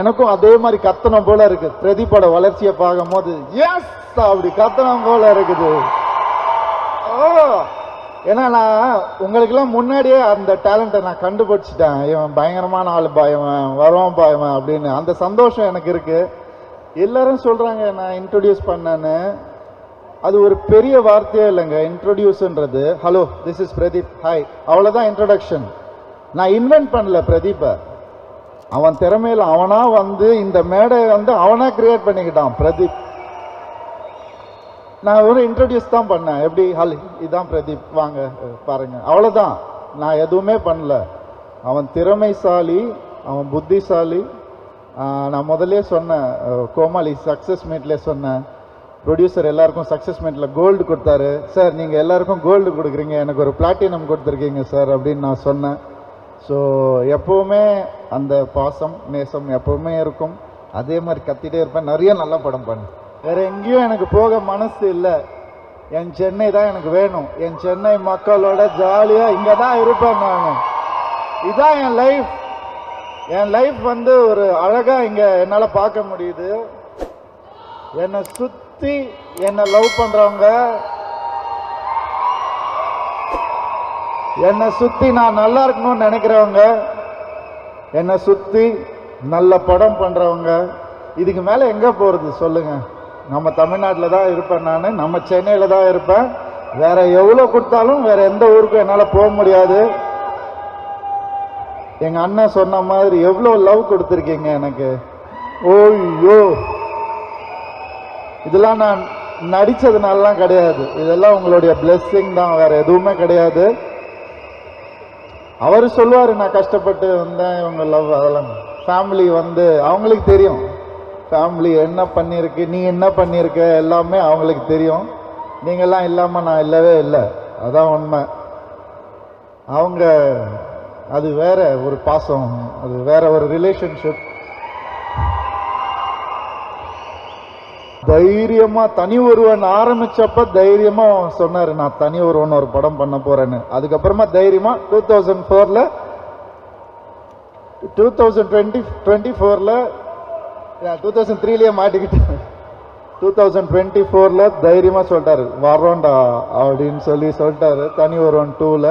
எனக்கும் அதே மாதிரி கத்தனம் போல இருக்கு. பிரதீப்போட வளர்ச்சியை பார்க்கும் போது எஸ் அப்படி கத்தனம் போல இருக்குது. ஏன்னா நான் உங்களுக்கெல்லாம் முன்னாடியே அந்த டேலண்ட்டை நான் கண்டுபிடிச்சிட்டேன். இவன் பயங்கரமான ஆள் இவன் வருவான் இவன் அப்படின்னு. அந்த சந்தோஷம் எனக்கு இருக்கு. எல்லாரும் சொல்றாங்க நான் இன்ட்ரோடியூஸ் பண்ணேன்னு. அது ஒரு பெரிய வார்த்தையே இல்லைங்க இன்ட்ரோடியூஸ்ன்றது. Hello this is Pradeep, hi, அவ்வளோதான் இன்ட்ரோடக்ஷன். நான் இன்வென்ட் பண்ணல பிரதீப்பை. அவன் திறமையில அவனா வந்து இந்த மேடை வந்து அவனா கிரியேட் பண்ணிக்கிட்டான் பிரதீப். நான் ஒரு இன்ட்ரோடியூஸ் தான் பண்ணேன். எப்படி ஹல் இதான் பிரதீப் வாங்க பாருங்க, அவ்வளோதான். நான் எதுவுமே பண்ணல. அவன் திறமைசாலி, அவன் புத்திசாலி. நான் முதல்ல சொன்னேன், கோமாளி சக்ஸஸ் மீட்ல சொன்னேன், ப்ரொடியூசர் எல்லாருக்கும் சக்ஸஸ் மீட்ல கோல்டு கொடுத்தாரு. சார் நீங்கள் எல்லாருக்கும் கோல்டு கொடுக்குறீங்க, எனக்கு ஒரு பிளாட்டினம் கொடுத்துருக்கீங்க சார் அப்படின்னு நான் சொன்னேன். ஸோ எப்போவுமே அந்த பாசம் நேசம் எப்போவுமே இருக்கும். அதே மாதிரி கத்திட்டே இருப்பேன். நிறைய நல்ல படம் பண்ணு. வேறு எங்கேயும் எனக்கு போக மனசு இல்லை. என் சென்னை தான் எனக்கு வேணும். என் சென்னை மக்களோட ஜாலியாக இங்கே தான் இருப்பேன் நான். இதுதான் என் லைஃப். என் லைஃப் வந்து ஒரு அழகாக இங்கே என்னால் பார்க்க முடியுது. என்னை சுற்றி என்னை லவ் பண்ணுறவங்க, என்னை சுற்றி நான் நல்லா இருக்கணும்னு நினைக்கிறவங்க, என்னை சுற்றி நல்ல படம் பண்ணுறவங்க, இதுக்கு மேலே எங்கே போகிறது சொல்லுங்கள்? நம்ம தமிழ்நாட்டில் தான் இருப்பேன் நான், நம்ம சென்னையில் தான் இருப்பேன். வேற எவ்வளோ கொடுத்தாலும் வேற எந்த ஊருக்கும் என்னால் போக முடியாது. எங்கள் அண்ணன் சொன்ன மாதிரி எவ்வளோ லவ் கொடுத்துருக்கீங்க எனக்கு. ஓய்யோ, இதெல்லாம் நான் நடித்ததுனாலாம் கிடையாது. இதெல்லாம் உங்களுடைய பிளெஸ்ஸிங் தான், வேற எதுவுமே கிடையாது. அவர் சொல்லுவார் நான் கஷ்டப்பட்டு வந்தேன், இவங்க லவ் அதெல்லாம் ஃபேமிலி வந்து அவங்களுக்கு தெரியும். ஃபேமிலி என்ன பண்ணியிருக்கு, நீ என்ன பண்ணியிருக்க எல்லாமே அவங்களுக்கு தெரியும். நீங்கள்லாம் இல்லாமல் நான் இல்லவே இல்லை, அதான் உண்மை. அவங்க அது வேற ஒரு பாசம், அது வேற ஒரு ரிலேஷன்ஷிப். தைரியமா தனி ஒருவன் ஆரம்பிச்சப்ப தைரியமா சொன்னாரு நான் தனி ஒருவன் ஒரு படம் பண்ண போறேன்னு. அதுக்கப்புறமா தைரியமா 2004ல 2003லயே மாட்டிக்கிட்டேன். 2024ல தைரியமா சொல்லிட்டாரு வரோண்டா அப்படின்னு சொல்லிட்டாரு தனி ஒருவன் 2ல.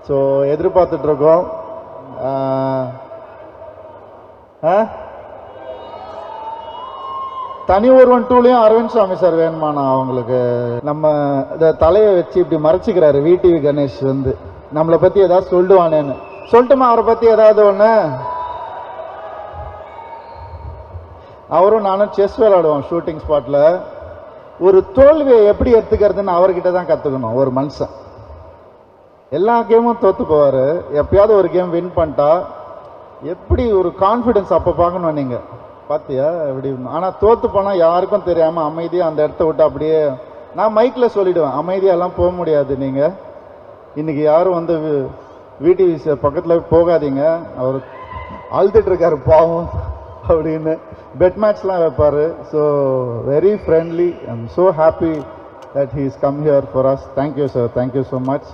ஸோ எதிர்பார்த்துட்டு இருக்கோம். தனி ஒருவன் 2லயும் அரவிந்த் சாமி சார் வேணுமாண்ணா அவங்களுக்கு. நம்ம இந்த தலையை வச்சு இப்படி மறைச்சிக்கிறாரு விடிவி கணேஷ் வந்து நம்மளை பத்தி ஏதாவது சொல்லிடுவானேன்னு. சொல்லட்டுமா அவரை பத்தி ஏதாவது ஒண்ணு? அவரும் நானும் செஸ் விளையாடுவோம் ஷூட்டிங் ஸ்பாட்ல. ஒரு தோல்வியை எப்படி எடுத்துக்கிறதுன்னு அவர்கிட்ட தான் கத்துக்கணும். ஒரு மனுஷன் எல்லா கேமும் தோத்து போவாரு, எப்பயாவது ஒரு கேம் வின் பண்ணிட்டா எப்படி ஒரு கான்ஃபிடன்ஸ் அப்ப பார்க்கணும். நீங்க பாத்தியா எப்படி? ஆனா தோத்து போனா யாருக்கும் தெரியாம அமைதியா அந்த இடத்த விட்டு அப்படியே நான் மைக்ல சொல்லிடுவேன், அமைதியெல்லாம் போக முடியாது. நீங்க இன்னைக்கு யாரும் வந்து விடிவி பக்கத்துல போகாதீங்க, அவர் அழுதுட்டு இருக்காரு பாவம் அப்படின்னு. பெட் மேட்ச்லாம் வைப்பாரு. So very friendly. I am so happy that he has come here for us. Thank you sir, thank you so much.